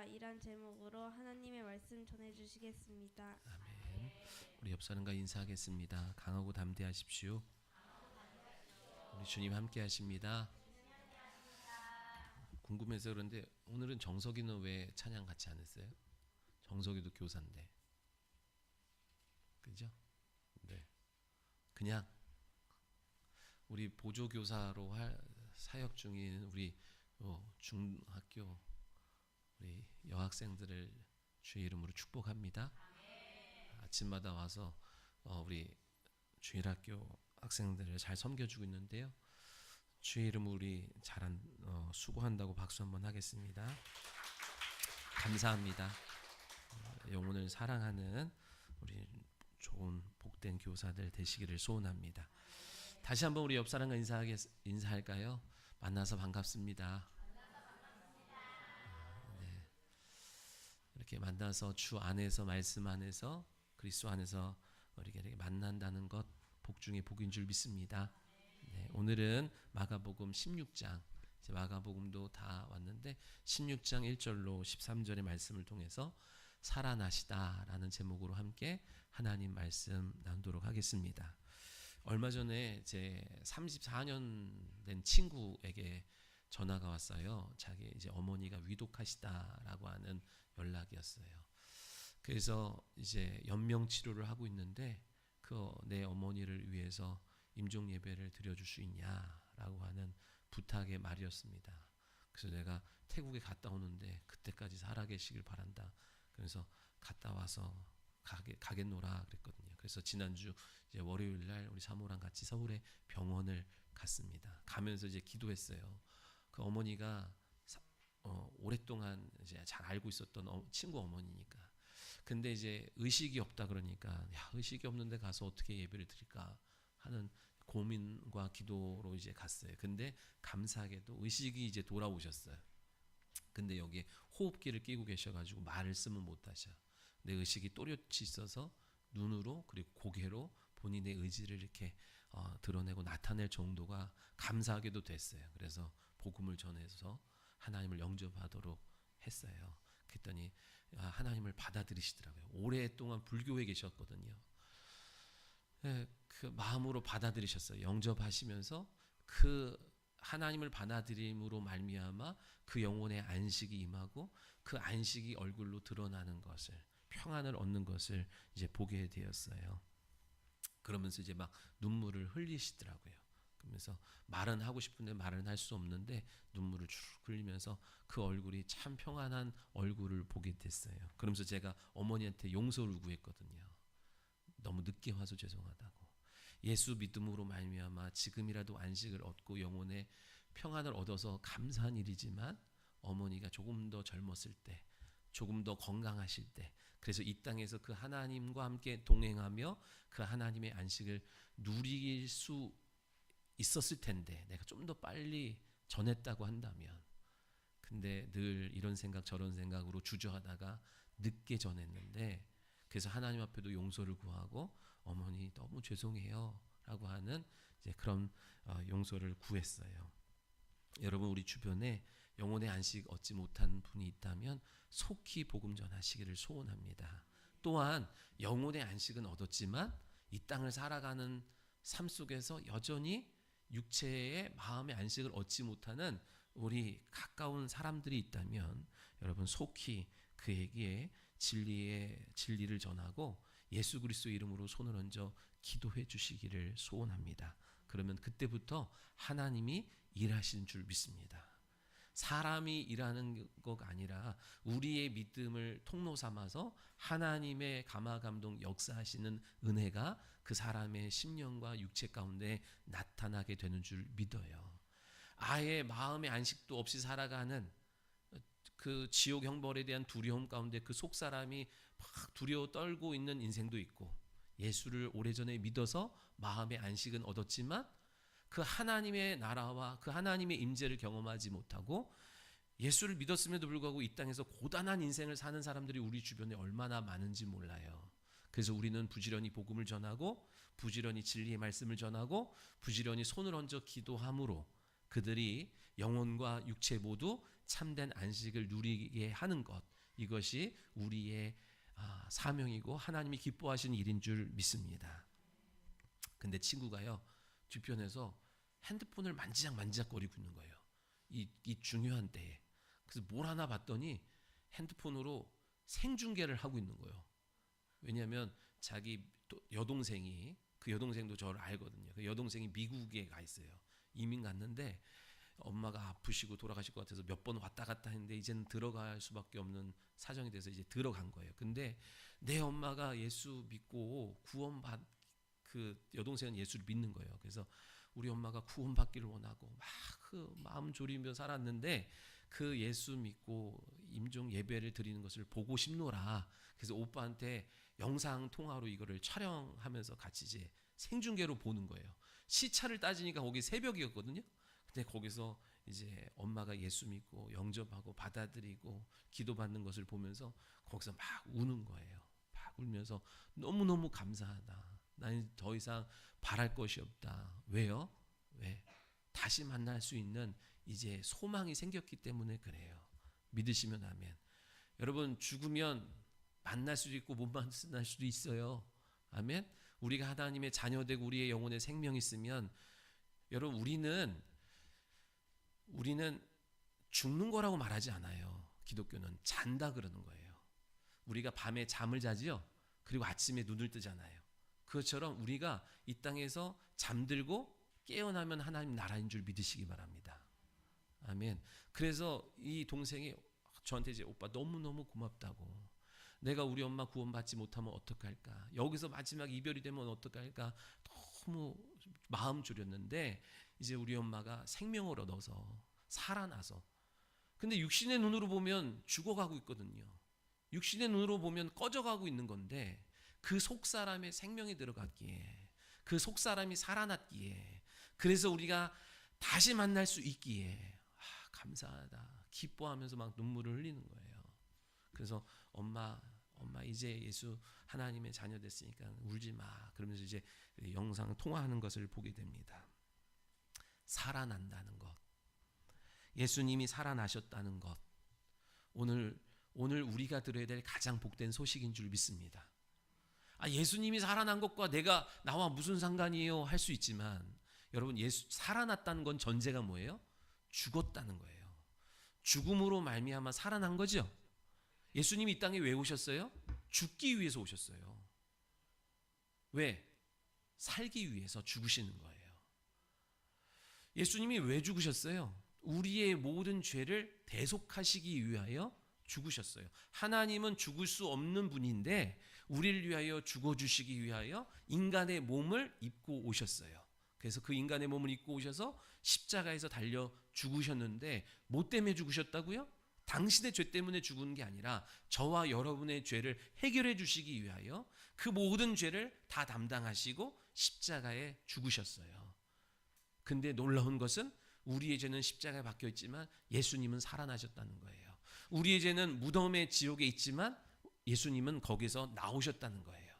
하시다 이란 제목으로 하나님의 말씀 전해주시겠습니다. 아멘. 우리 옆 사람과 인사하겠습니다. 강하고 담대하십시오. 우리 주님 함께 하십니다. 궁금해서 그런데 오늘은 정석이는 왜 찬양 같이 안 했어요? 정석이도 교사인데. 그죠? 네. 그냥 우리 보조교사로 사역 중인 우리 중학교 우리 여학생들을 주의 이름으로 축복합니다. 아침마다 와서 우리 주일학교 학생들을 잘 섬겨주고 있는데요. 주의 이름으로 우리 수고한다고 박수 한번 하겠습니다. 감사합니다. 영혼을 사랑하는 우리 좋은 복된 교사들 되시기를 소원합니다. 다시 한번 우리 옆 사람과 인사할까요? 만나서 반갑습니다. 네. 이렇게 만나서 주 안에서 말씀 안에서 그리스도 안에서 이렇게 만난다는 것 복 중에 복인 줄 믿습니다. 네, 오늘은 마가복음 16장 이제 마가복음도 다 왔는데 16장 1절로 13절의 말씀을 통해서 살아나시다라는 제목으로 함께 하나님 말씀 나누도록 하겠습니다. 얼마 전에 제 34년 된 친구에게 전화가 왔어요. 자기 이제 어머니가 위독하시다라고 하는 연락이었어요. 그래서 이제 연명 치료를 하고 있는데 내 어머니를 위해서 임종 예배를 드려줄 수 있냐라고 하는 부탁의 말이었습니다. 그래서 내가 태국에 갔다 오는데 그때까지 살아계시길 바란다. 그래서 갔다 와서 가겠노라 그랬거든요. 그래서 지난주 이제 월요일 날 우리 사모랑 같이 서울의 병원을 갔습니다. 가면서 이제 기도했어요. 그 어머니가 오랫동안 이제 잘 알고 있었던 친구 어머니니까. 근데 이제 의식이 없다 그러니까 의식이 없는데 가서 어떻게 예배를 드릴까 하는 고민과 기도로 이제 갔어요. 근데 감사하게도 의식이 이제 돌아오셨어요. 근데 여기에 호흡기를 끼고 계셔가지고 말을 쓰면 못하셔. 내 의식이 또렷이 있어서 눈으로 그리고 고개로 본인의 의지를 이렇게 드러내고 나타낼 정도가 감사하게도 됐어요. 그래서 복음을 전해서 하나님을 영접하도록 했어요. 그랬더니 하나님을 받아들이시더라고요. 오랫동안 불교에 계셨거든요. 그 마음으로 받아들이셨어요. 영접하시면서 그 하나님을 받아들임으로 말미암아 그 영혼의 안식이 임하고 그 안식이 얼굴로 드러나는 것을 평안을 얻는 것을 이제 보게 되었어요. 그러면서 이제 막 눈물을 흘리시더라고요. 그러면서 말은 하고 싶은데 말은 할 수 없는데 눈물을 쭉 흘리면서 그 얼굴이 참 평안한 얼굴을 보게 됐어요. 그러면서 제가 어머니한테 용서를 구했거든요. 너무 늦게 와서 죄송하다고. 예수 믿음으로 말미암아 지금이라도 안식을 얻고 영혼의 평안을 얻어서 감사한 일이지만 어머니가 조금 더 젊었을 때, 조금 더 건강하실 때, 그래서 이 땅에서 그 하나님과 함께 동행하며 그 하나님의 안식을 누릴 수 있었을 텐데 내가 좀 더 빨리 전했다고 한다면, 근데 늘 이런 생각 저런 생각으로 주저하다가 늦게 전했는데, 그래서 하나님 앞에도 용서를 구하고 어머니 너무 죄송해요 라고 하는 이제 그런 용서를 구했어요. 여러분, 우리 주변에 영혼의 안식 얻지 못한 분이 있다면 속히 복음 전하시기를 소원합니다. 또한 영혼의 안식은 얻었지만 이 땅을 살아가는 삶 속에서 여전히 육체의 마음의 안식을 얻지 못하는 우리 가까운 사람들이 있다면 여러분 속히 그에게 진리를 전하고 예수 그리스도 이름으로 손을 얹어 기도해 주시기를 소원합니다. 그러면 그때부터 하나님이 일하시는 줄 믿습니다. 사람이 일하는 것 아니라 우리의 믿음을 통로 삼아서 하나님의 감화감동 역사하시는 은혜가 그 사람의 심령과 육체 가운데 나타나게 되는 줄 믿어요. 아예 마음의 안식도 없이 살아가는 그 지옥 형벌에 대한 두려움 가운데 그 속 사람이 막 두려워 떨고 있는 인생도 있고, 예수를 오래전에 믿어서 마음의 안식은 얻었지만 그 하나님의 나라와 그 하나님의 임재를 경험하지 못하고 예수를 믿었음에도 불구하고 이 땅에서 고단한 인생을 사는 사람들이 우리 주변에 얼마나 많은지 몰라요. 그래서 우리는 부지런히 복음을 전하고 부지런히 진리의 말씀을 전하고 부지런히 손을 얹어 기도함으로 그들이 영혼과 육체 모두 참된 안식을 누리게 하는 것, 이것이 우리의 사명이고 하나님이 기뻐하시는 일인 줄 믿습니다. 근데 친구가요, 뒤편에서 핸드폰을 만지작거리고 있는 거예요. 이 중요한 때에. 그래서 뭘 하나 봤더니 핸드폰으로 생중계를 하고 있는 거예요. 왜냐하면 자기 여동생이, 그 여동생도 저를 알거든요. 그 여동생이 미국에 가 있어요. 이민 갔는데 엄마가 아프시고 돌아가실 것 같아서 몇 번 왔다 갔다 했는데 이제는 들어갈 수밖에 없는 사정이 돼서 이제 들어간 거예요. 근데 내 엄마가 예수 믿고 그 여동생은 예수를 믿는 거예요. 그래서 우리 엄마가 구원받기를 원하고 막 그 마음 졸이며 살았는데 그 예수 믿고 임종 예배를 드리는 것을 보고 싶노라. 그래서 오빠한테 영상 통화로 이거를 촬영하면서 같이 이제 생중계로 보는 거예요. 시차를 따지니까 거기 새벽이었거든요. 근데 거기서 이제 엄마가 예수 믿고 영접하고 받아들이고 기도받는 것을 보면서 거기서 막 우는 거예요. 막 울면서 너무너무 감사하다. 나는 더 이상 바랄 것이 없다. 왜요? 왜? 다시 만날 수 있는 이제 소망이 생겼기 때문에 그래요. 믿으시면 아멘. 여러분, 죽으면 만날 수도 있고 못 만날 수도 있어요. 아멘. 우리가 하나님의 자녀되고 우리의 영혼에 생명이 있으면, 여러분, 우리는 죽는 거라고 말하지 않아요. 기독교는 잔다 그러는 거예요. 우리가 밤에 잠을 자지요. 그리고 아침에 눈을 뜨잖아요. 그것처럼 우리가 이 땅에서 잠들고 깨어나면 하나님 나라인 줄 믿으시기 바랍니다. 아멘. 그래서 이 동생이 저한테 이제 오빠 너무너무 고맙다고. 내가 우리 엄마 구원받지 못하면 어떡할까? 여기서 마지막 이별이 되면 어떡할까? 너무 마음 졸였는데 이제 우리 엄마가 생명을 얻어서 살아나서, 근데 육신의 눈으로 보면 죽어가고 있거든요. 육신의 눈으로 보면 꺼져가고 있는 건데 그 속사람의 생명이 들어갔기에, 그 속사람이 살아났기에, 그래서 우리가 다시 만날 수 있기에 감사하다, 기뻐하면서 막 눈물을 흘리는 거예요. 그래서 엄마 이제 예수 하나님의 자녀 됐으니까 울지 마. 그러면서 이제 영상 통화하는 것을 보게 됩니다. 살아난다는 것, 예수님이 살아나셨다는 것, 오늘 우리가 들어야 될 가장 복된 소식인 줄 믿습니다. 예수님이 살아난 것과 나와 무슨 상관이에요? 할 수 있지만 여러분, 예수 살아났다는 건 전제가 뭐예요? 죽었다는 거예요. 죽음으로 말미암아 살아난 거죠. 예수님이 이 땅에 왜 오셨어요? 죽기 위해서 오셨어요. 왜? 살기 위해서 죽으시는 거예요. 예수님이 왜 죽으셨어요? 우리의 모든 죄를 대속하시기 위하여 죽으셨어요. 하나님은 죽을 수 없는 분인데 우리를 위하여 죽어주시기 위하여 인간의 몸을 입고 오셨어요. 그래서 그 인간의 몸을 입고 오셔서 십자가에서 달려 죽으셨는데 뭐 때문에 죽으셨다고요? 당신의 죄 때문에 죽은 게 아니라 저와 여러분의 죄를 해결해 주시기 위하여 그 모든 죄를 다 담당하시고 십자가에 죽으셨어요. 근데 놀라운 것은 우리의 죄는 십자가에 박혀 있지만 예수님은 살아나셨다는 거예요. 우리의 죄는 무덤의 지옥에 있지만 예수님은 거기서 나오셨다는 거예요.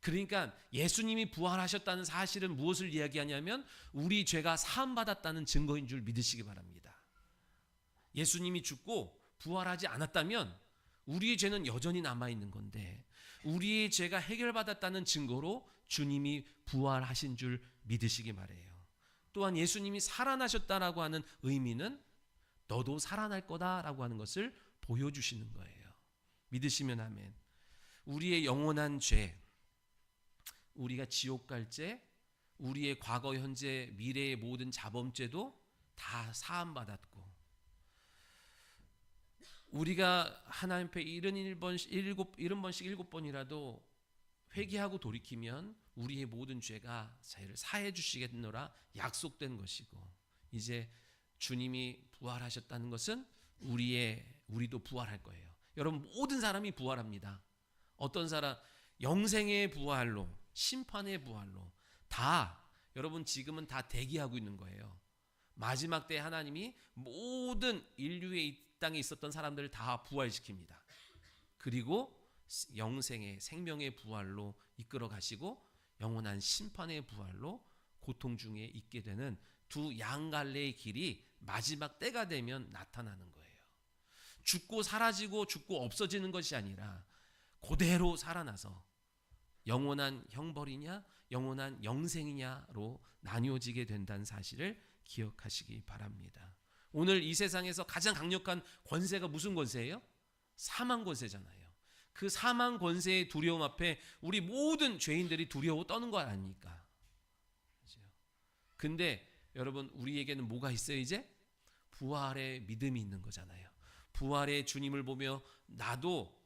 그러니까 예수님이 부활하셨다는 사실은 무엇을 이야기하냐면 우리 죄가 사함받았다는 증거인 줄 믿으시기 바랍니다. 예수님이 죽고 부활하지 않았다면 우리의 죄는 여전히 남아있는 건데 우리의 죄가 해결받았다는 증거로 주님이 부활하신 줄 믿으시기 바라요. 또한 예수님이 살아나셨다라고 하는 의미는 너도 살아날 거다라고 하는 것을 보여주시는 거예요. 믿으시면 아멘. 우리의 영원한 죄, 우리가 지옥 갈 죄, 우리의 과거, 현재, 미래의 모든 자범죄도 다 사함받았고 우리가 하나님 앞에 70번씩 7번이라도 회개하고 돌이키면 우리의 모든 죄가 저희를 사해 주시겠노라 약속된 것이고 이제 주님이 부활하셨다는 것은 우리도 부활할 거예요. 여러분, 모든 사람이 부활합니다. 어떤 사람 영생의 부활로, 심판의 부활로 다 여러분 지금은 다 대기하고 있는 거예요. 마지막 때 하나님이 모든 인류의 이 땅에 있었던 사람들을 다 부활시킵니다. 그리고 영생의 생명의 부활로 이끌어 가시고 영원한 심판의 부활로 고통 중에 있게 되는 두 양갈래의 길이 마지막 때가 되면 나타나는 거예요. 죽고 사라지고 죽고 없어지는 것이 아니라 그대로 살아나서 영원한 형벌이냐 영원한 영생이냐로 나뉘어지게 된다는 사실을 기억하시기 바랍니다. 오늘 이 세상에서 가장 강력한 권세가 무슨 권세예요? 사망 권세잖아요. 그 사망 권세의 두려움 앞에 우리 모든 죄인들이 두려워 떠는 거 아닙니까? 근데 여러분, 우리에게는 뭐가 있어요? 이제 부활의 믿음이 있는 거잖아요. 부활의 주님을 보며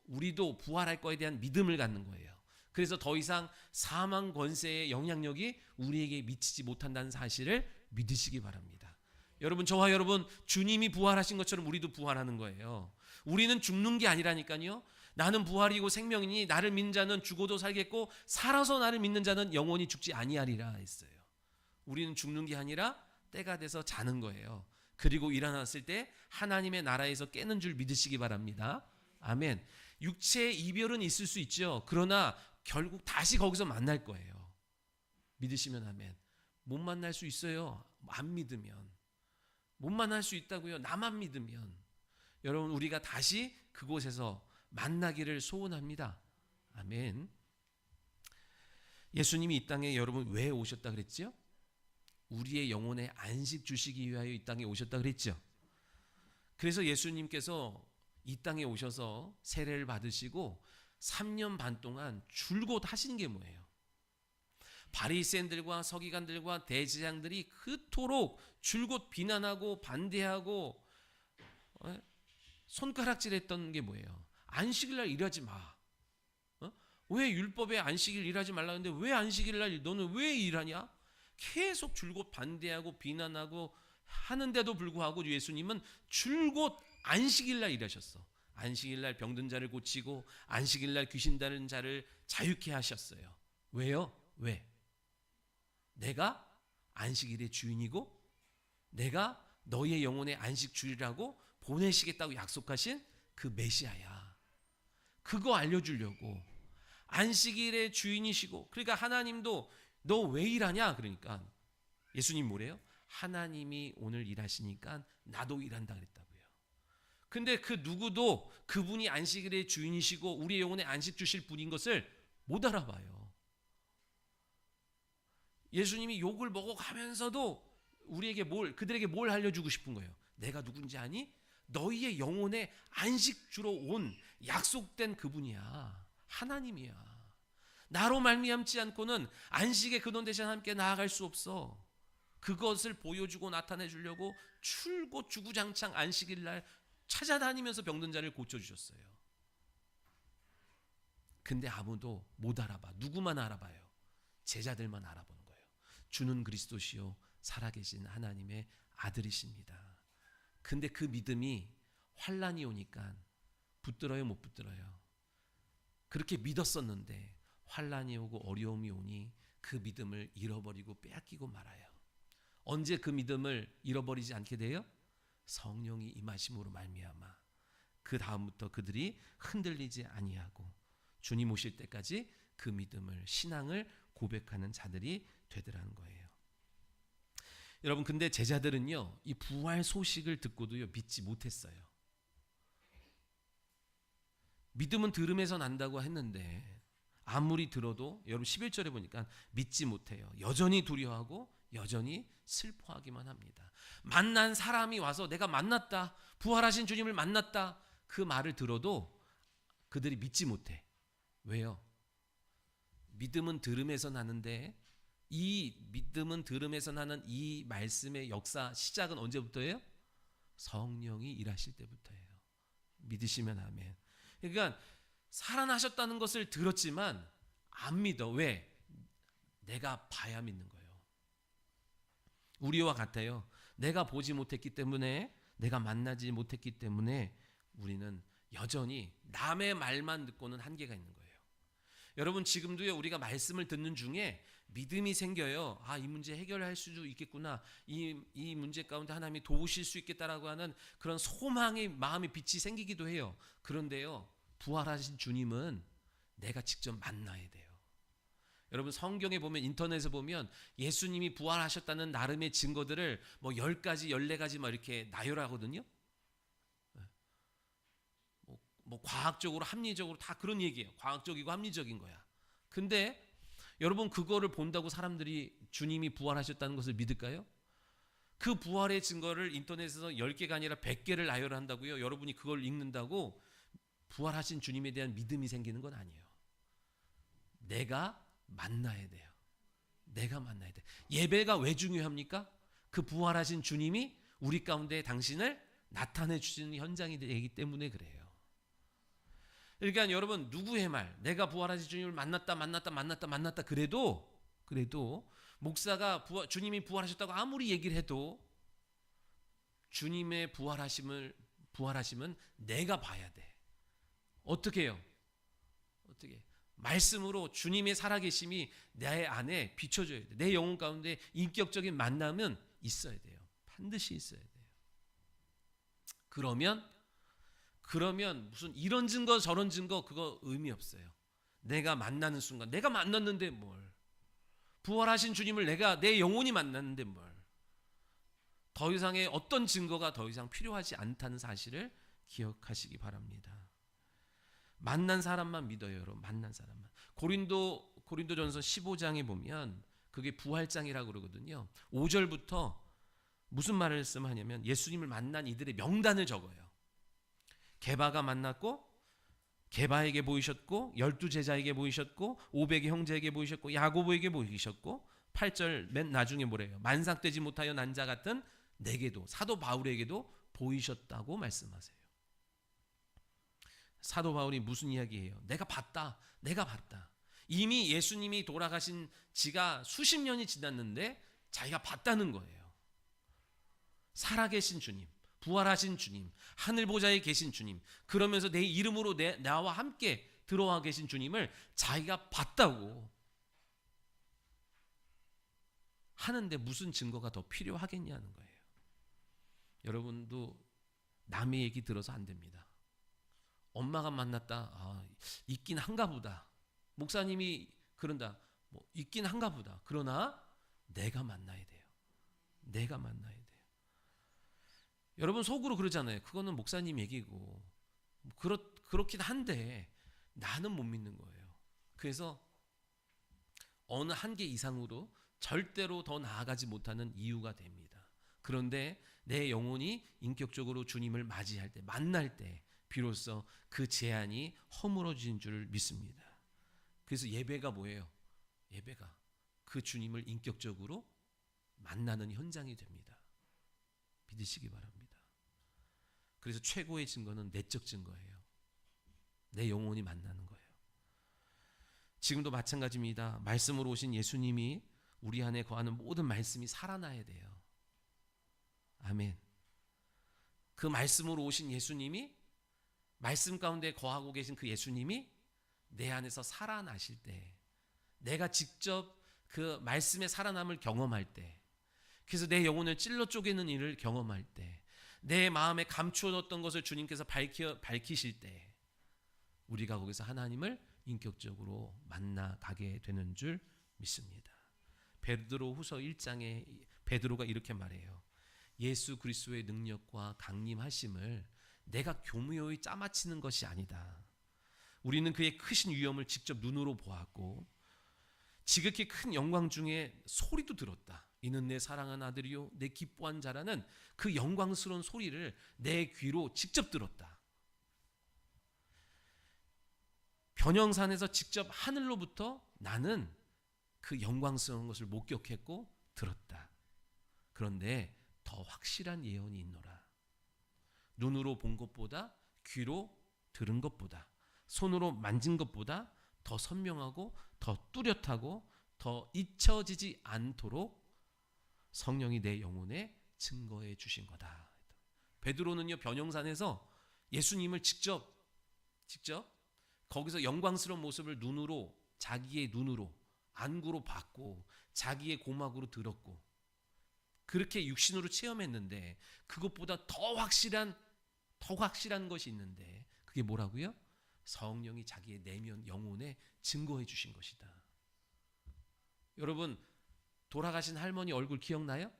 우리도 부활할 거에 대한 믿음을 갖는 거예요. 그래서 더 이상 사망 권세의 영향력이 우리에게 미치지 못한다는 사실을 믿으시기 바랍니다. 여러분, 저와 여러분, 주님이 부활하신 것처럼 우리도 부활하는 거예요. 우리는 죽는 게 아니라니까요. 나는 부활이고 생명이니 나를 믿는 자는 죽어도 살겠고 살아서 나를 믿는 자는 영원히 죽지 아니하리라 했어요. 우리는 죽는 게 아니라 때가 돼서 자는 거예요. 그리고 일어났을 때 하나님의 나라에서 깨는 줄 믿으시기 바랍니다. 아멘. 육체의 이별은 있을 수 있죠. 그러나 결국 다시 거기서 만날 거예요. 믿으시면 아멘. 못 만날 수 있어요. 안 믿으면. 못 만날 수 있다고요. 나만 믿으면. 여러분, 우리가 다시 그곳에서 만나기를 소원합니다. 아멘. 예수님이 이 땅에 여러분 왜 오셨다 그랬죠? 우리의 영혼에 안식 주시기 위하여 이 땅에 오셨다 그랬죠. 그래서 예수님께서 이 땅에 오셔서 세례를 받으시고 3년 반 동안 줄곧 하신 게 뭐예요? 바리새인들과 서기관들과 대제사장들이 그토록 줄곧 비난하고 반대하고 손가락질했던 게 뭐예요? 안식일날 일하지 마. 왜 율법에 안식일 일하지 말라 했는데 왜 안식일날 너는 왜 일하냐? 계속 줄곧 반대하고 비난하고 하는데도 불구하고 예수님은 줄곧 안식일날 일하셨어. 안식일날 병든 자를 고치고 안식일날 귀신 들린 자를 자유케 하셨어요. 왜요? 왜? 내가 안식일의 주인이고 내가 너희의 영혼의 안식 주이라고 보내시겠다고 약속하신 그 메시아야. 그거 알려주려고. 안식일의 주인이시고, 그러니까 하나님도 너 왜 일하냐? 그러니까 예수님 뭐래요? 하나님이 오늘 일하시니까 나도 일한다 그랬다고요. 근데 그 누구도 그분이 안식일의 주인이시고 우리의 영혼에 안식 주실 분인 것을 못 알아봐요. 예수님이 욕을 먹어가면서도 그들에게 뭘 알려주고 싶은 거예요? 내가 누군지 아니? 너희의 영혼에 안식 주러 온 약속된 그분이야. 하나님이야. 나로 말미암지 않고는 안식의 근원 되신 하나님께 나아갈 수 없어. 그것을 보여주고 나타내 주려고 줄곧 주구장창 안식일날 찾아다니면서 병든 자를 고쳐주셨어요. 근데 아무도 못 알아봐. 누구만 알아봐요? 제자들만 알아보는 거예요. 주는 그리스도시요 살아계신 하나님의 아들이십니다. 근데 그 믿음이 환란이 오니까 붙들어요, 못 붙들어요? 그렇게 믿었었는데 환란이 오고 어려움이 오니 그 믿음을 잃어버리고 빼앗기고 말아요. 언제 그 믿음을 잃어버리지 않게 돼요? 성령이 임하심으로 말미암아 그 다음부터 그들이 흔들리지 아니하고 주님 오실 때까지 그 믿음을, 신앙을 고백하는 자들이 되더라는 거예요. 여러분, 근데 제자들은요, 이 부활 소식을 듣고도요 믿지 못했어요. 믿음은 들음에서 난다고 했는데 아무리 들어도 여러분 11절에 보니까 믿지 못해요. 여전히 두려워하고 여전히 슬퍼하기만 합니다. 만난 사람이 와서 내가 만났다, 부활하신 주님을 만났다, 그 말을 들어도 그들이 믿지 못해. 왜요? 믿음은 들음에서 나는데 이 믿음은 들음에서 나는 이 말씀의 역사 시작은 언제부터예요? 성령이 일하실 때부터예요. 믿으시면 아멘. 그러니까 살아나셨다는 것을 들었지만 안 믿어. 왜? 내가 봐야 믿는 거예요. 우리와 같아요. 내가 보지 못했기 때문에, 내가 만나지 못했기 때문에 우리는 여전히 남의 말만 듣고는 한계가 있는 거예요. 여러분, 지금도요 우리가 말씀을 듣는 중에 믿음이 생겨요. 아, 이 문제 해결할 수 있겠구나. 이 문제 가운데 하나님이 도우실 수 있겠다라고 하는 그런 소망의 마음의 빛이 생기기도 해요. 그런데요, 부활하신 주님은 내가 직접 만나야 돼요. 여러분, 성경에 보면, 인터넷에 보면 예수님이 부활하셨다는 나름의 증거들을 뭐 10가지, 14가지 막 이렇게 나열하거든요. 뭐 과학적으로 합리적으로 다 그런 얘기예요. 과학적이고 합리적인 거야. 근데 여러분 그거를 본다고 사람들이 주님이 부활하셨다는 것을 믿을까요? 그 부활의 증거를 인터넷에서 10개가 아니라 100개를 나열한다고요. 여러분이 그걸 읽는다고 부활하신 주님에 대한 믿음이 생기는 건 아니에요. 내가 만나야 돼요. 내가 만나야 돼. 예배가 왜 중요합니까? 그 부활하신 주님이 우리 가운데 당신을 나타내 주시는 현장이 되기 때문에 그래요. 그러니까 여러분 누구의 말, 내가 부활하신 주님을 만났다 그래도 목사가 주님이 부활하셨다고 아무리 얘기를 해도 주님의 부활하심은 내가 봐야 돼. 어떻게 해요? 어떻게? 말씀으로 주님의 살아계심이 내 안에 비춰져야 돼. 내 영혼 가운데 인격적인 만남은 있어야 돼요. 반드시 있어야 돼요. 그러면 무슨 이런 증거 저런 증거 그거 의미 없어요. 내가 만나는 순간 내가 만났는데 뭘. 부활하신 주님을 내 영혼이 만났는데 뭘. 더 이상의 어떤 증거가 더 이상 필요하지 않다는 사실을 기억하시기 바랍니다. 만난 사람만 믿어요, 여러분. 만난 사람만. 고린도전서 15장에 보면 그게 부활장이라고 그러거든요. 5절부터 무슨 말을 하냐면 예수님을 만난 이들의 명단을 적어요. 게바가 만났고 게바에게 보이셨고 12제자에게 보이셨고 500의 형제에게 보이셨고 야고보에게 보이셨고 8절 맨 나중에 뭐래요? 만삭되지 못하여 난 자 같은 내게도 사도 바울에게도 보이셨다고 말씀하세요. 사도 바울이 무슨 이야기예요? 내가 봤다. 이미 예수님이 돌아가신 지가 수십 년이 지났는데 자기가 봤다는 거예요. 살아계신 주님, 부활하신 주님, 하늘 보좌에 계신 주님, 그러면서 내 이름으로 나와 함께 들어와 계신 주님을 자기가 봤다고 하는데 무슨 증거가 더 필요하겠냐는 거예요. 여러분도 남의 얘기 들어서 안 됩니다. 엄마가 만났다. 있긴 한가 보다. 목사님이 그런다. 있긴 한가 보다. 그러나 내가 만나야 돼요. 내가 만나야 돼요. 여러분 속으로 그러잖아요. 그거는 목사님 얘기고 그렇긴 한데 나는 못 믿는 거예요. 그래서 어느 한계 이상으로 절대로 더 나아가지 못하는 이유가 됩니다. 그런데 내 영혼이 인격적으로 주님을 맞이할 때, 만날 때 비로소 그 제한이 허물어진 줄 믿습니다. 그래서 예배가 뭐예요? 예배가 그 주님을 인격적으로 만나는 현장이 됩니다. 믿으시기 바랍니다. 그래서 최고의 증거는 내적 증거예요. 내 영혼이 만나는 거예요. 지금도 마찬가지입니다. 말씀으로 오신 예수님이 우리 안에 거하는 모든 말씀이 살아나야 돼요. 아멘. 그 말씀으로 오신 예수님이, 말씀 가운데 거하고 계신 그 예수님이 내 안에서 살아나실 때, 내가 직접 그 말씀의 살아남을 경험할 때, 그래서 내 영혼을 찔러 쪼개는 일을 경험할 때, 내 마음에 감추어뒀던 것을 주님께서 밝히실 때 우리가 거기서 하나님을 인격적으로 만나가게 되는 줄 믿습니다. 베드로후서 1장에 베드로가 이렇게 말해요. 예수 그리스도의 능력과 강림하심을 내가 교묘히 짜맞히는 것이 아니다. 우리는 그의 크신 위엄을 직접 눈으로 보았고 지극히 큰 영광 중에 소리도 들었다. 이는 내 사랑하는 아들이요 내 기뻐한 자라는 그 영광스러운 소리를 내 귀로 직접 들었다. 변형산에서 직접 하늘로부터 나는 그 영광스러운 것을 목격했고 들었다. 그런데 더 확실한 예언이 있노라. 눈으로 본 것보다 귀로 들은 것보다 손으로 만진 것보다 더 선명하고 더 뚜렷하고 더 잊혀지지 않도록 성령이 내 영혼에 증거해 주신 거다. 베드로는요 변형산에서 예수님을 직접 거기서 영광스러운 모습을 눈으로, 자기의 눈으로 안구로 봤고 자기의 고막으로 들었고 그렇게 육신으로 체험했는데 그것보다 더 확실한 것이 있는데 그게 뭐라고요? 성령이 자기의 내면 영혼에 증거해 주신 것이다. 여러분 돌아가신 할머니 얼굴 기억나요?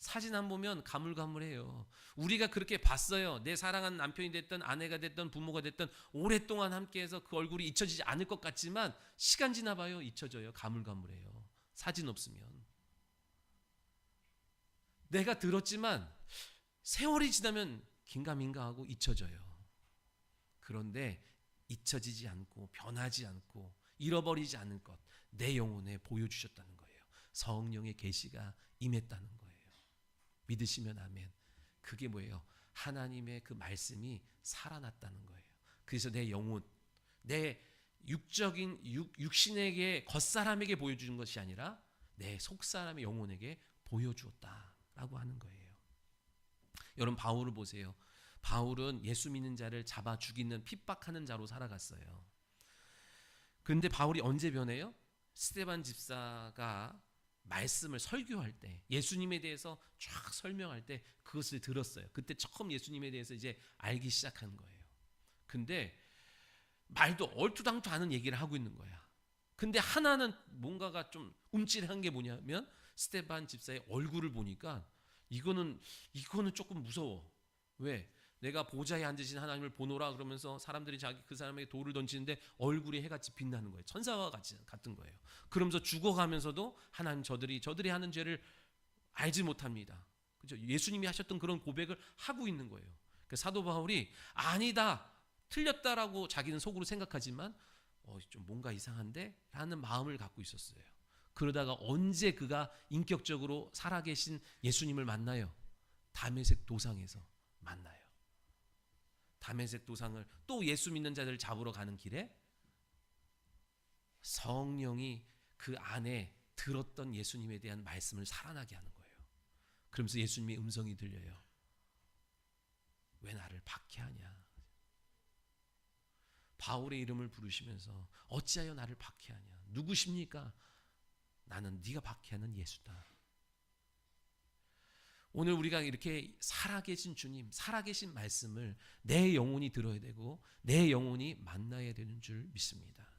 사진 안 보면 가물가물해요. 우리가 그렇게 봤어요. 내 사랑하는 남편이 됐든 아내가 됐든 부모가 됐든 오랫동안 함께해서 그 얼굴이 잊혀지지 않을 것 같지만 시간 지나봐요. 잊혀져요. 가물가물해요. 사진 없으면. 내가 들었지만 세월이 지나면 긴가민가하고 잊혀져요. 그런데 잊혀지지 않고 변하지 않고 잃어버리지 않을 것, 내 영혼에 보여주셨다는 거예요. 성령의 계시가 임했다는 거예요. 믿으시면 아멘. 그게 뭐예요? 하나님의 그 말씀이 살아났다는 거예요. 그래서 내 영혼, 내 육적인 육신에게 겉사람에게 보여주는 것이 아니라 내 속사람의 영혼에게 보여주었다라고 하는 거예요. 여러분 바울을 보세요. 바울은 예수 믿는 자를 잡아 죽이는 핍박하는 자로 살아갔어요. 그런데 바울이 언제 변해요? 스데반 집사가 말씀을 설교할 때, 예수님에 대해서 쫙 설명할 때 그것을 들었어요. 그때 처음 예수님에 대해서 이제 알기 시작한 거예요. 근데 말도 얼토당토 않은 얘기를 하고 있는 거야. 근데 하나는 뭔가가 좀 움찔한 게 뭐냐면 스데반 집사의 얼굴을 보니까 이거는 조금 무서워. 왜? 내가 보좌에 앉으신 하나님을 보노라 그러면서 사람들이 그 사람에게 돌을 던지는데 얼굴이 해같이 빛나는 거예요. 천사와 같은 거예요. 그러면서 죽어가면서도 하나님 저들이 하는 죄를 알지 못합니다. 그죠? 예수님이 하셨던 그런 고백을 하고 있는 거예요. 그 사도 바울이 아니다, 틀렸다라고 자기는 속으로 생각하지만 좀 뭔가 이상한데? 라는 마음을 갖고 있었어요. 그러다가 언제 그가 인격적으로 살아계신 예수님을 만나요? 다메섹 도상에서 만나요. 다메섹 도상을 또 예수 믿는 자들을 잡으러 가는 길에 성령이 그 안에 들었던 예수님에 대한 말씀을 살아나게 하는 거예요. 그러면서 예수님의 음성이 들려요. 왜 나를 박해하냐? 바울의 이름을 부르시면서 어찌하여 나를 박해하냐? 누구십니까? 나는 네가 박해하는 예수다. 오늘 우리가 이렇게 살아계신 주님, 살아계신 말씀을 내 영혼이 들어야 되고 내 영혼이 만나야 되는 줄 믿습니다.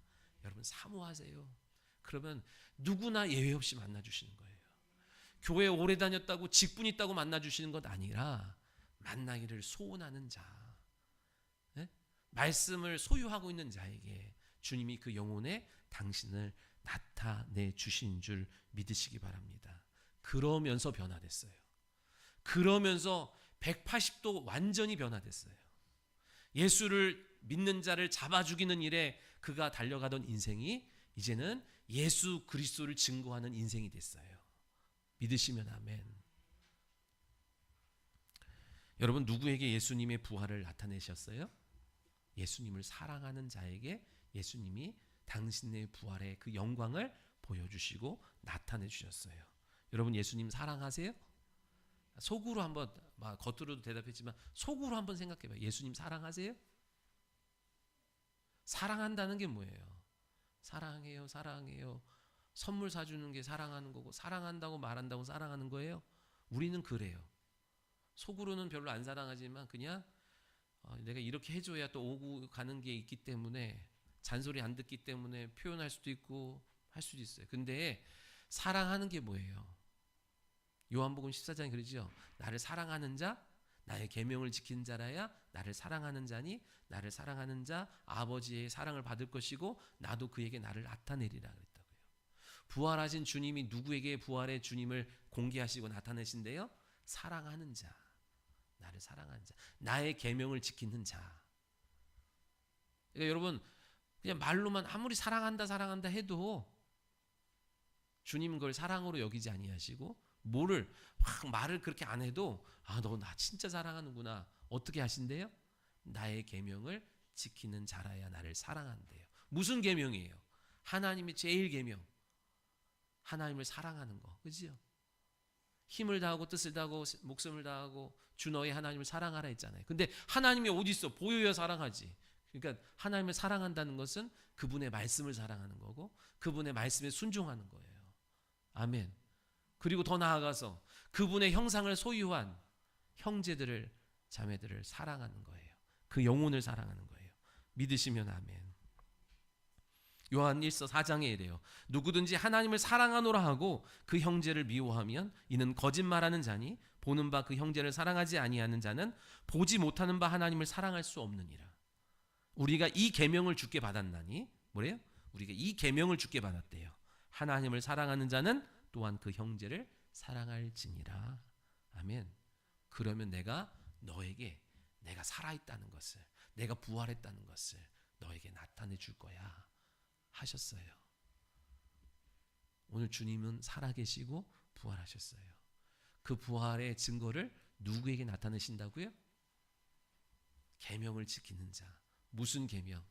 여러분 사모하세요. 그러면 누구나 예외 없이 만나주시는 거예요. 교회 오래 다녔다고 직분 있다고 만나주시는 것 아니라 만나기를 소원하는 자, 네? 말씀을 소유하고 있는 자에게 주님이 그 영혼에 당신을 나타내 주신 줄 믿으시기 바랍니다. 그러면서 변화됐어요. 그러면서 180도 완전히 변화됐어요. 예수를 믿는 자를 잡아 죽이는 일에 그가 달려가던 인생이 이제는 예수 그리스도를 증거하는 인생이 됐어요. 믿으시면 아멘. 여러분 누구에게 예수님의 부활을 나타내셨어요? 예수님을 사랑하는 자에게 예수님이 당신의 부활의 그 영광을 보여주시고 나타내 주셨어요. 여러분 예수님 사랑하세요? 속으로 한번, 겉으로도 대답했지만 속으로 한번 생각해봐요. 예수님 사랑하세요? 사랑한다는 게 뭐예요? 사랑해요, 사랑해요. 선물 사주는 게 사랑하는 거고 사랑한다고 말한다고 사랑하는 거예요? 우리는 그래요. 속으로는 별로 안 사랑하지만 그냥 내가 이렇게 해줘야 또 오고 가는 게 있기 때문에 잔소리 안 듣기 때문에 표현할 수도 있고 할 수도 있어요. 근데 사랑하는 게 뭐예요? 요한복음 14장에 그러죠. 나를 사랑하는 자, 나의 계명을 지키는 자라야 나를 사랑하는 자니 나를 사랑하는 자 아버지의 사랑을 받을 것이고 나도 그에게 나를 나타내리라 그랬다고요. 부활하신 주님이 누구에게 부활의 주님을 공개하시고 나타내신대요? 사랑하는 자, 나를 사랑하는 자, 나의 계명을 지키는 자. 그러니까 여러분 그냥 말로만 아무리 사랑한다 해도 주님은 그걸 사랑으로 여기지 아니하시고 뭐를 확 말을 그렇게 안 해도 너 나 진짜 사랑하는구나. 어떻게 하신대요? 나의 계명을 지키는 자라야 나를 사랑한대요. 무슨 계명이에요? 하나님의 제일 계명. 하나님을 사랑하는 거. 그죠? 힘을 다하고 뜻을 다하고 목숨을 다하고 주 너의 하나님을 사랑하라 했잖아요. 근데 하나님이 어디 있어? 보여야 사랑하지. 그러니까 하나님을 사랑한다는 것은 그분의 말씀을 사랑하는 거고 그분의 말씀에 순종하는 거예요. 아멘. 그리고 더 나아가서 그분의 형상을 소유한 형제들을 자매들을 사랑하는 거예요. 그 영혼을 사랑하는 거예요. 믿으시면 아멘. 요한 1서 4장에 이래요. 누구든지 하나님을 사랑하노라 하고 그 형제를 미워하면 이는 거짓말하는 자니 보는 바 그 형제를 사랑하지 아니하는 자는 보지 못하는 바 하나님을 사랑할 수 없느니라. 우리가 이 계명을 주께 받았나니 뭐래요? 우리가 이 계명을 주께 받았대요. 하나님을 사랑하는 자는 또한 그 형제를 사랑할지니라. 아멘. 그러면 내가 너에게 내가 살아있다는 것을, 내가 부활했다는 것을 너에게 나타내 줄 거야 하셨어요. 오늘 주님은 살아계시고 부활하셨어요. 그 부활의 증거를 누구에게 나타내신다고요? 계명을 지키는 자. 무슨 계명?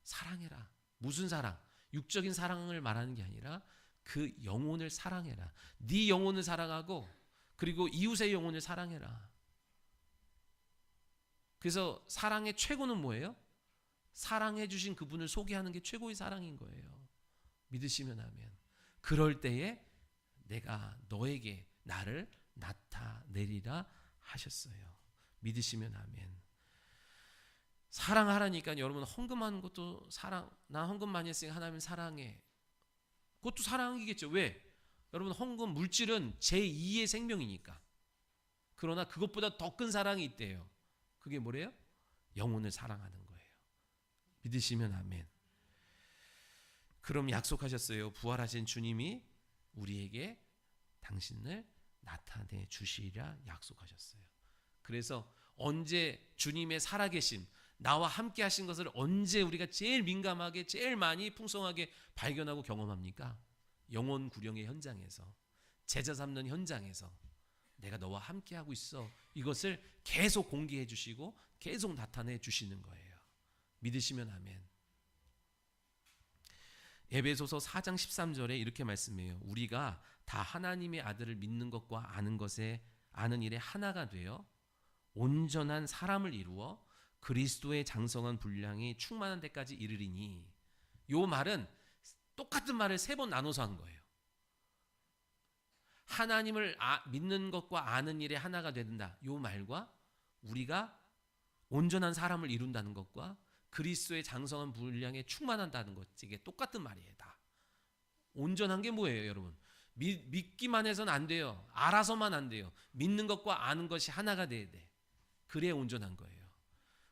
사랑해라. 무슨 사랑? 육적인 사랑을 말하는 게 아니라 그 영혼을 사랑해라. 네 영혼을 사랑하고 그리고 이웃의 영혼을 사랑해라. 그래서 사랑의 최고는 뭐예요? 사랑해 주신 그분을 소개하는 게 최고의 사랑인 거예요. 믿으시면 아멘. 그럴 때에 내가 너에게 나를 나타내리라 하셨어요. 믿으시면 아멘. 사랑하라니까 여러분 헌금하는 것도 사랑. 나 헌금 많이 했으니까 하나님 사랑해. 그것도 사랑이겠죠. 왜? 여러분 헌금 물질은 제2의 생명이니까. 그러나 그것보다 더 큰 사랑이 있대요. 그게 뭐래요? 영혼을 사랑하는 거예요. 믿으시면 아멘. 그럼 약속하셨어요. 부활하신 주님이 우리에게 당신을 나타내 주시리라 약속하셨어요. 그래서 언제 주님의 살아계심, 나와 함께 하신 것을 언제 우리가 제일 민감하게 제일 많이 풍성하게 발견하고 경험합니까? 영혼 구령의 현장에서, 제자 삼는 현장에서 내가 너와 함께 하고 있어. 이것을 계속 공개해 주시고 계속 나타내 주시는 거예요. 믿으시면 아멘. 에베소서 4장 13절에 이렇게 말씀해요. 우리가 다 하나님의 아들을 믿는 것과 아는 일에 하나가 되어 온전한 사람을 이루어 그리스도의 장성한 분량이 충만한 데까지 이르리니. 요 말은 똑같은 말을 3번 나눠서 한 거예요. 하나님을 믿는 것과 아는 일에 하나가 된다. 요 말과 우리가 온전한 사람을 이룬다는 것과 그리스도의 장성한 분량에 충만한다는 것, 이게 똑같은 말이에요. 다. 온전한 게 뭐예요, 여러분? 믿기만 해서는 안 돼요. 알아서만 안 돼요. 믿는 것과 아는 것이 하나가 돼야 돼. 그래야 온전한 거예요.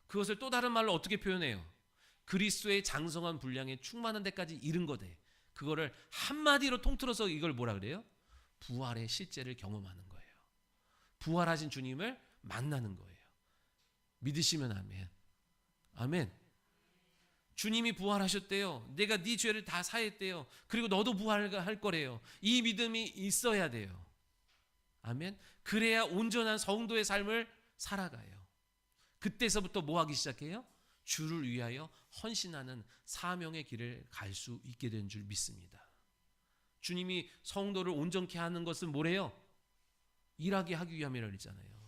그것을 또 다른 말로 어떻게 표현해요? 그리스도의 장성한 분량에 충만한 데까지 이른 거대. 그거를 한마디로 통틀어서 이걸 뭐라 그래요? 부활의 실제를 경험하는 거예요. 부활하신 주님을 만나는 거예요. 믿으시면 아멘. 아멘. 주님이 부활하셨대요. 내가 네 죄를 다 사했대요. 그리고 너도 부활할 거래요. 이 믿음이 있어야 돼요. 아멘. 그래야 온전한 성도의 삶을 살아가요. 그때서부터 뭐 하기 시작해요? 주를 위하여 헌신하는 사명의 길을 갈 수 있게 된 줄 믿습니다. 주님이 성도를 온전케 하는 것은 뭐래요? 일하게 하기 위함이라고 했잖아요.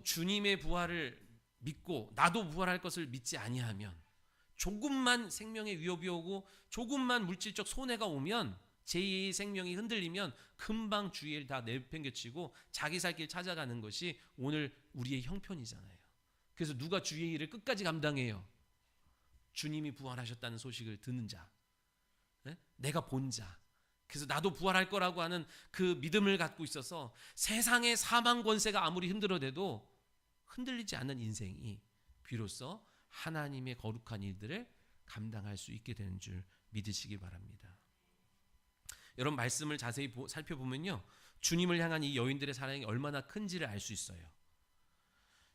주님의 부활을 믿고 나도 부활할 것을 믿지 아니하면, 조금만 생명에 위협이 오고 조금만 물질적 손해가 오면, 제2의 생명이 흔들리면 금방 주의를 다 내팽개치고 자기 살 길 찾아가는 것이 오늘 우리의 형편이잖아요. 그래서 누가 주의 일을 끝까지 감당해요? 주님이 부활하셨다는 소식을 듣는 자, 내가 본 자. 그래서 나도 부활할 거라고 하는 그 믿음을 갖고 있어서 세상의 사망 권세가 아무리 흔들어대도 흔들리지 않는 인생이 비로소 하나님의 거룩한 일들을 감당할 수 있게 되는 줄 믿으시기 바랍니다. 여러분, 말씀을 자세히 살펴보면요, 주님을 향한 이 여인들의 사랑이 얼마나 큰지를 알 수 있어요.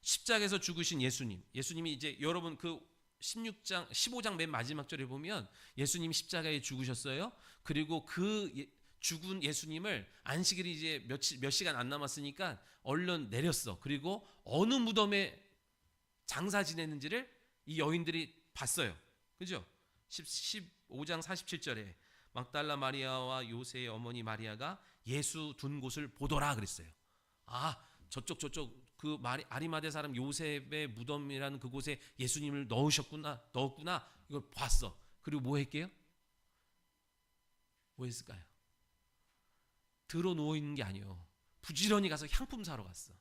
십자가에서 죽으신 예수님이 이제 여러분 그 15장 맨 마지막 절에 보면 예수님이 십자가에 죽으셨어요. 그리고 그 죽은 예수님을 안식일이 이제 몇 시간 안 남았으니까 얼른 내렸어. 그리고 어느 무덤에 장사 지냈는지를 이 여인들이 봤어요. 그죠? 15장 47절에 막달라 마리아와 요새의 어머니 마리아가 예수 둔 곳을 보더라 그랬어요. 아, 저쪽 그 아리마대 사람 요셉의 무덤이라는 그곳에 예수님을 넣었구나. 이걸 봤어. 그리고 뭐 했게요? 뭐 했을까요? 들어 누워 있는 게 아니에요. 부지런히 가서 향품 사러 갔어.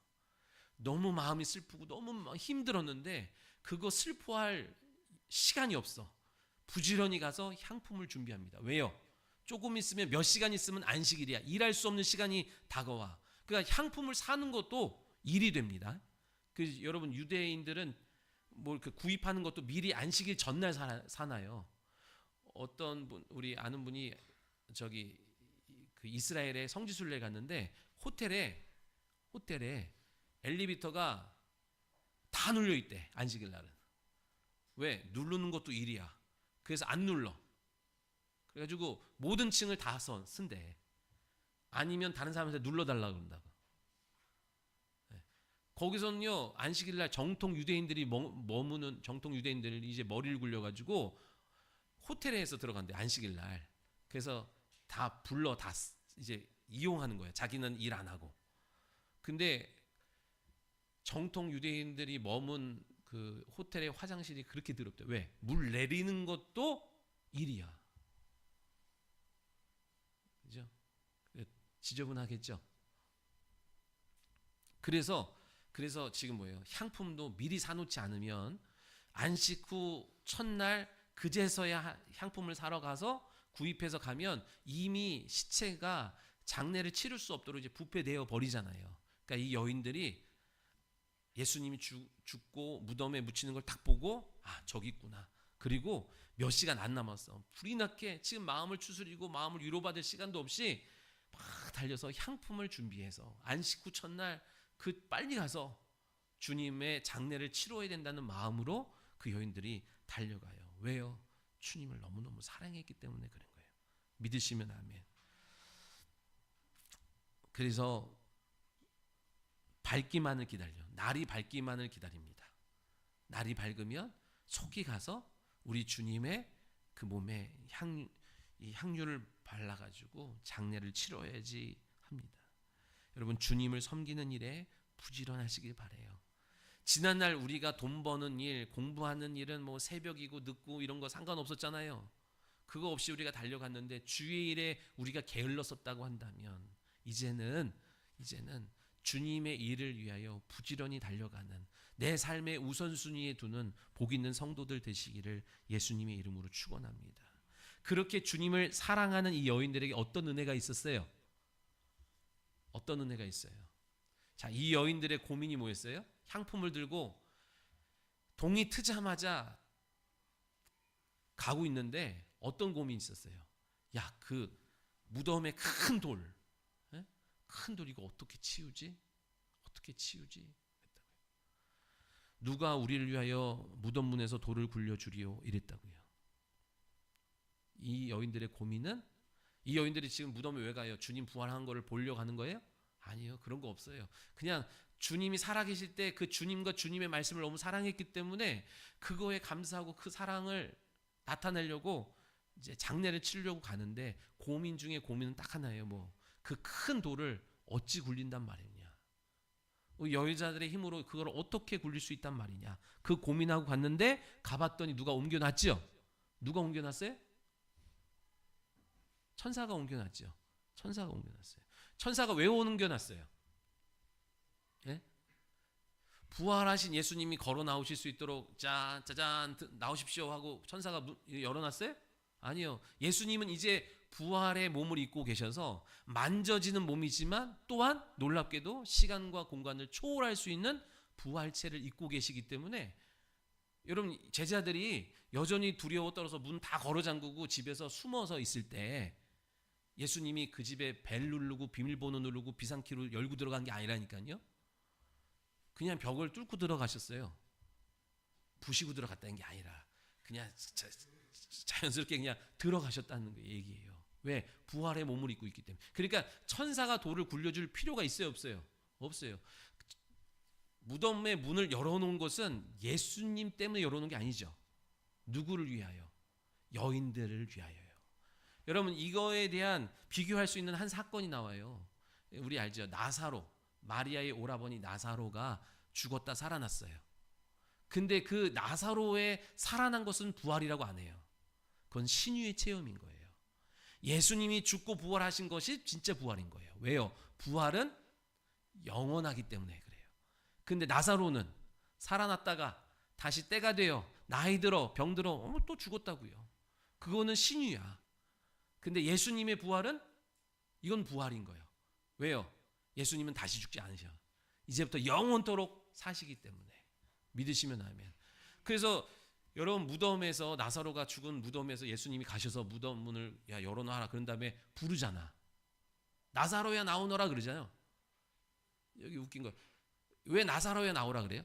너무 마음이 슬프고 너무 힘들었는데 그거 슬퍼할 시간이 없어. 부지런히 가서 향품을 준비합니다. 왜요? 조금 있으면 몇 시간 있으면 안식일이야. 일할 수 없는 시간이 다가와. 그러니까 향품을 사는 것도 일이 됩니다. 여러분 유대인들은 뭐 구입하는 것도 미리 안식일 전날 사나요. 어떤 분, 우리 아는 분이 저기 그 이스라엘에 성지순례 갔는데 호텔에 엘리베이터가 다 눌려 있대. 안식일 날은. 왜? 누르는 것도 일이야. 그래서 안 눌러. 그래가지고 모든 층을 다 쓴대. 아니면 다른 사람한테 눌러달라고 그런다고. 거기서는요 안식일 날 정통 유대인들이 머무는 정통 유대인들 이제 머리를 굴려가지고 호텔에서 들어간대. 안식일 날. 그래서 다 불러 다 이제 이용하는 거예요. 자기는 일 안 하고. 근데 정통 유대인들이 머문 그 호텔의 화장실이 그렇게 더럽대. 왜? 물 내리는 것도 일이야. 그죠? 지저분하겠죠. 그래서 지금 뭐예요? 향품도 미리 사놓지 않으면 안식 후 첫날 그제서야 향품을 사러 가서 구입해서 가면 이미 시체가 장례를 치를 수 없도록 이제 부패되어 버리잖아요. 그러니까 이 여인들이 예수님이 죽고 무덤에 묻히는 걸 딱 보고 저기 있구나. 그리고 몇 시간 안 남았어. 불이 나게 지금 마음을 추스리고 마음을 위로받을 시간도 없이 막 달려서 향품을 준비해서 안식 후 첫날 빨리 가서 주님의 장례를 치러야 된다는 마음으로 그 여인들이 달려가요. 왜요? 주님을 너무너무 사랑했기 때문에 그런 거예요. 믿으시면 아멘. 그래서 밝기만을 기다려. 날이 밝기만을 기다립니다. 날이 밝으면 속히 가서 우리 주님의 그 몸에 향유를 발라가지고 장례를 치러야지 합니다. 여러분 주님을 섬기는 일에 부지런하시길 바래요. 지난날 우리가 돈 버는 일, 공부하는 일은 뭐 새벽이고 늦고 이런 거 상관없었잖아요. 그거 없이 우리가 달려갔는데 주의 일에 우리가 게을렀었다고 한다면 이제는 주님의 일을 위하여 부지런히 달려가는 내 삶의 우선순위에 두는 복 있는 성도들 되시기를 예수님의 이름으로 축원합니다. 그렇게 주님을 사랑하는 이 여인들에게 어떤 은혜가 있었어요? 어떤 은혜가 있어요? 자, 이 여인들의 고민이 뭐였어요? 향품을 들고 동이 트자마자 가고 있는데 어떤 고민이 있었어요? 야, 그 무덤에 큰 돌, 큰 돌 이거 어떻게 치우지? 어떻게 치우지? 누가 우리를 위하여 무덤 문에서 돌을 굴려주리요? 이랬다고요. 이 여인들의 고민은 이 여인들이 지금 무덤에 왜 가요? 주님 부활한 거를 보려고 가는 거예요? 아니요. 그런 거 없어요. 그냥 주님이 살아계실 때 그 주님과 주님의 말씀을 너무 사랑했기 때문에 그거에 감사하고 그 사랑을 나타내려고 이제 장례를 치르려고 가는데 고민 중에 고민은 딱 하나예요. 그 큰 돌을 어찌 굴린단 말이냐. 여자들의 힘으로 그걸 어떻게 굴릴 수 있단 말이냐. 그 고민하고 갔는데 가봤더니 누가 옮겨놨죠? 누가 옮겨놨어요? 천사가 옮겨놨죠. 천사가 옮겨놨어요. 천사가 왜 옮겨놨어요? 예? 부활하신 예수님이 걸어 나오실 수 있도록 짜잔 나오십시오 하고 천사가 열어놨어요? 아니요. 예수님은 이제 부활의 몸을 입고 계셔서 만져지는 몸이지만 또한 놀랍게도 시간과 공간을 초월할 수 있는 부활체를 입고 계시기 때문에 여러분 제자들이 여전히 두려워 떨어서 문 다 걸어 잠그고 집에서 숨어서 있을 때 예수님이 그 집에 벨 누르고 비밀번호 누르고 비상키로 열고 들어간 게 아니라니까요. 그냥 벽을 뚫고 들어가셨어요. 부시고 들어갔다는 게 아니라 그냥 자연스럽게 그냥 들어가셨다는 얘기예요. 왜? 부활의 몸을 입고 있기 때문에. 그러니까 천사가 돌을 굴려줄 필요가 있어요? 없어요? 없어요. 무덤의 문을 열어놓은 것은 예수님 때문에 열어놓은 게 아니죠. 누구를 위하여? 여인들을 위하여요. 여러분 이거에 대한 비교할 수 있는 한 사건이 나와요. 우리 알죠? 나사로, 마리아의 오라버니 나사로가 죽었다 살아났어요. 근데 그 나사로의 살아난 것은 부활이라고 안 해요. 그건 신유의 체험인 거예요. 예수님이 죽고 부활하신 것이 진짜 부활인 거예요. 왜요? 부활은 영원하기 때문에 그래요. 근데 나사로는 살아났다가 다시 때가 되어 나이 들어 병 들어 또 죽었다고요. 그거는 신유야. 근데 예수님의 부활은 이건 부활인 거예요. 왜요? 예수님은 다시 죽지 않으셔. 이제부터 영원토록 사시기 때문에. 믿으시면 아멘. 그래서 여러분 무덤에서 나사로가 죽은 무덤에서 예수님이 가셔서 무덤 문을 열어놔라 그런 다음에 부르잖아. 나사로야 나오너라 그러잖아요. 여기 웃긴 거. 왜 나사로야 나오라 그래요?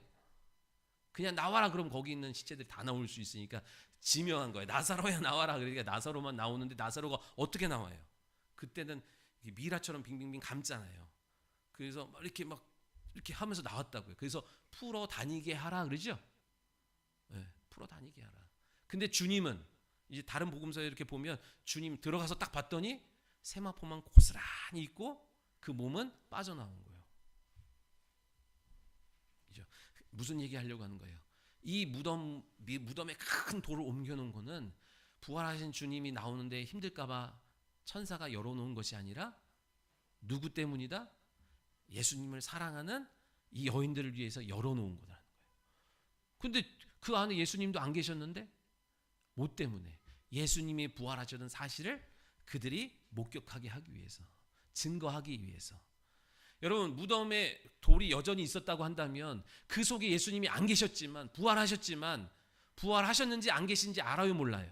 그냥 나와라 그러면 거기 있는 시체들이 다 나올 수 있으니까 지명한 거예요. 나사로야 나와라 그러니까 나사로만 나오는데 나사로가 어떻게 나와요? 그때는 미라처럼 빙빙빙 감잖아요. 그래서 막 이렇게 하면서 나왔다고요. 그래서 풀어 다니게 하라 그러죠. 네, 풀어 다니게 하라. 근데 주님은 이제 다른 복음서에 이렇게 보면 주님 들어가서 딱 봤더니 세마포만 고스란히 있고 그 몸은 빠져나온 거예요. 그죠? 무슨 얘기 하려고 하는 거예요? 이 무덤에 큰 돌을 옮겨놓은 거는 부활하신 주님이 나오는데 힘들까봐 천사가 열어놓은 것이 아니라 누구 때문이다? 예수님을 사랑하는 이 여인들을 위해서 열어놓은 거라는 거예요. 근데 그 안에 예수님도 안 계셨는데 뭐 때문에? 예수님이 부활하셨던 사실을 그들이 목격하게 하기 위해서, 증거하기 위해서. 여러분 무덤에 돌이 여전히 있었다고 한다면 그 속에 예수님이 안 계셨지만 부활하셨는지 안 계신지 알아요 몰라요?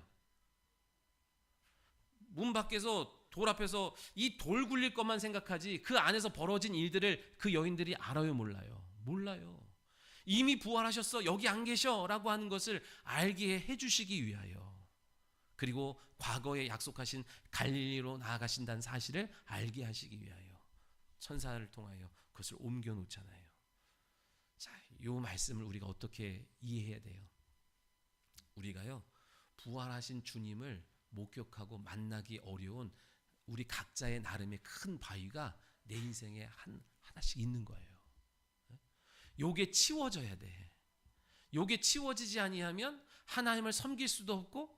문 밖에서 돌 앞에서 이 돌 굴릴 것만 생각하지 그 안에서 벌어진 일들을 그 여인들이 알아요 몰라요? 몰라요. 이미 부활하셨어 여기 안 계셔 라고 하는 것을 알게 해주시기 위하여, 그리고 과거에 약속하신 갈릴리로 나아가신다는 사실을 알게 하시기 위하여 천사를 통하여 그것을 옮겨 놓잖아요. 자, 이 말씀을 우리가 어떻게 이해해야 돼요? 우리가요 부활하신 주님을 목격하고 만나기 어려운 우리 각자의 나름의 큰 바위가 내 인생에 하나씩 있는 거예요. 요게 치워져야 돼. 요게 치워지지 아니하면 하나님을 섬길 수도 없고,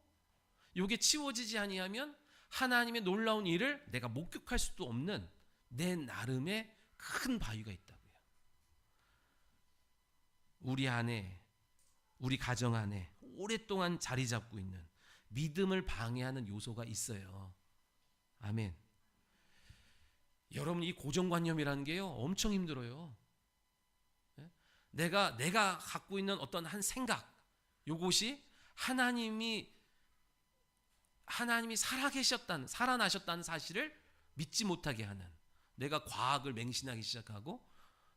요게 치워지지 아니하면 하나님의 놀라운 일을 내가 목격할 수도 없는 내 나름의 큰 바위가 있다고요. 우리 안에, 우리 가정 안에 오랫동안 자리 잡고 있는 믿음을 방해하는 요소가 있어요. 아멘. 여러분 이 고정관념이라는 게요 엄청 힘들어요. 내가 갖고 있는 어떤 한 생각, 요것이 하나님이 살아나셨다는 사실을 믿지 못하게 하는, 내가 과학을 맹신하기 시작하고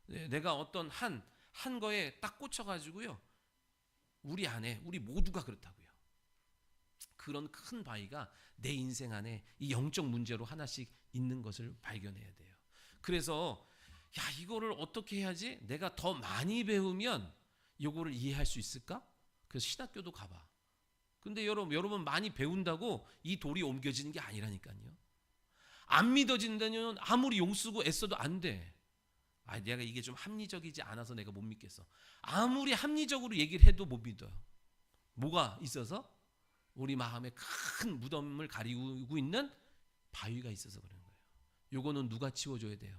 내가 어떤 한 거에 딱 꽂혀가지고요 우리 안에 우리 모두가 그렇다고요. 그런 큰 바위가 내 인생 안에 이 영적 문제로 하나씩 있는 것을 발견해야 돼요. 그래서 이거를 어떻게 해야지 내가 더 많이 배우면 이거를 이해할 수 있을까? 그래서 신학교도 가봐. 근데 여러분 많이 배운다고 이 돌이 옮겨지는 게 아니라니까요. 안 믿어진다면 아무리 용 쓰고 애써도 안 돼. 내가 이게 좀 합리적이지 않아서 내가 못 믿겠어. 아무리 합리적으로 얘기를 해도 못 믿어요. 뭐가 있어서? 우리 마음에 큰 무덤을 가리고 있는 바위가 있어서 그런 거예요. 요거는 누가 치워줘야 돼요?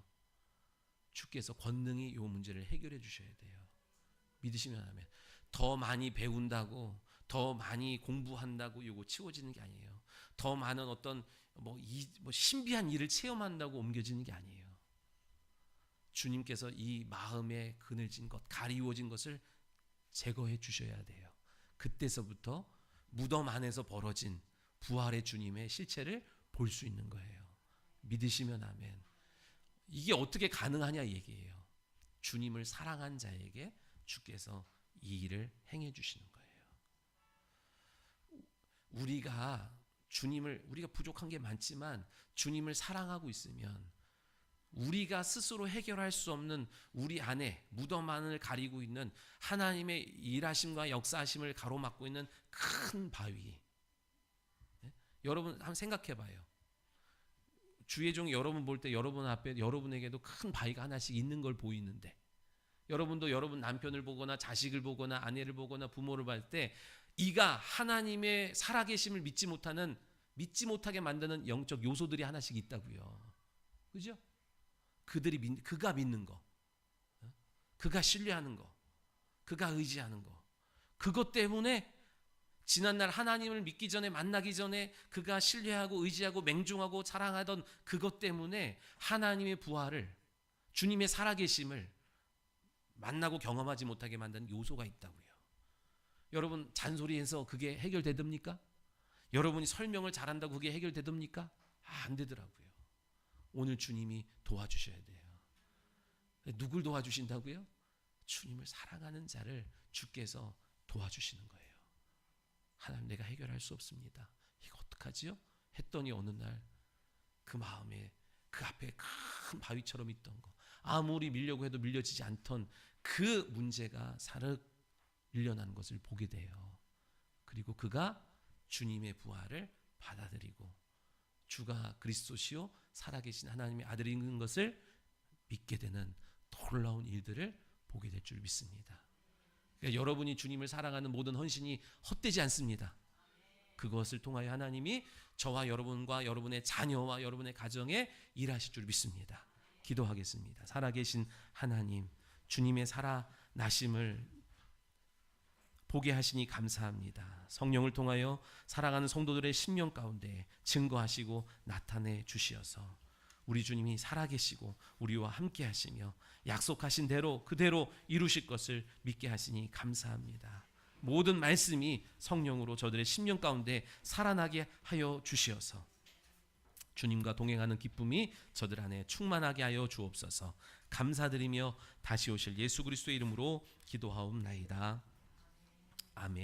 주께서 권능이 이 문제를 해결해 주셔야 돼요. 믿으시면 하면. 더 많이 배운다고, 더 많이 공부한다고 이거 치워지는 게 아니에요. 더 많은 어떤 신비한 일을 체험한다고 옮겨지는 게 아니에요. 주님께서 이 마음에 그늘진 것, 가리워진 것을 제거해 주셔야 돼요. 그때서부터 무덤 안에서 벌어진 부활의 주님의 실체를 볼 수 있는 거예요. 믿으시면 아멘. 이게 어떻게 가능하냐 얘기예요. 주님을 사랑한 자에게 주께서 이 일을 행해 주시는 거예요. 우리가 부족한 게 많지만 주님을 사랑하고 있으면 우리가 스스로 해결할 수 없는 우리 안에 무덤 안을 가리고 있는 하나님의 일하심과 역사하심을 가로막고 있는 큰 바위. 여러분 한번 생각해 봐요. 주의 종이 여러분 볼 때 여러분 앞에 여러분에게도 큰 바위가 하나씩 있는 걸 보이는데, 여러분도 여러분 남편을 보거나 자식을 보거나 아내를 보거나 부모를 볼 때 이가 하나님의 살아계심을 믿지 못하게 만드는 영적 요소들이 하나씩 있다고요. 그죠? 그가 믿는 거, 그가 신뢰하는 거, 그가 의지하는 거, 그것 때문에 지난날 하나님을 믿기 전에, 만나기 전에 그가 신뢰하고 의지하고 맹종하고 자랑하던 그것 때문에 하나님의 부활을, 주님의 살아계심을 만나고 경험하지 못하게 만든 요소가 있다고요. 여러분, 잔소리해서 그게 해결되답니까? 여러분이 설명을 잘한다고 그게 해결되답니까? 안 되더라고요. 오늘 주님이 도와주셔야 돼요. 누굴 도와주신다고요? 주님을 사랑하는 자를 주께서 도와주시는 거예요. 하나님, 내가 해결할 수 없습니다. 이거 어떡하지요? 했더니 어느 날 그 마음에, 그 앞에 큰 바위처럼 있던 거, 아무리 밀려고 해도 밀려지지 않던 그 문제가 사르륵 밀려나는 것을 보게 돼요. 그리고 그가 주님의 부활을 받아들이고 주가 그리스도시요 살아계신 하나님의 아들인 것을 믿게 되는 놀라운 일들을 보게 될 줄 믿습니다. 그러니까 여러분이 주님을 사랑하는 모든 헌신이 헛되지 않습니다. 그것을 통하여 하나님이 저와 여러분과 여러분의 자녀와 여러분의 가정에 일하실 줄 믿습니다. 기도하겠습니다. 살아계신 하나님, 주님의 살아나심을 보게 하시니 감사합니다. 성령을 통하여 사랑하는 성도들의 심령 가운데 증거하시고 나타내 주시어서 우리 주님이 살아계시고 우리와 함께 하시며 약속하신 대로 그대로 이루실 것을 믿게 하시니 감사합니다. 모든 말씀이 성령으로 저들의 심령 가운데 살아나게 하여 주시어서 주님과 동행하는 기쁨이 저들 안에 충만하게 하여 주옵소서. 감사드리며 다시 오실 예수 그리스도의 이름으로 기도하옵나이다. 아멘.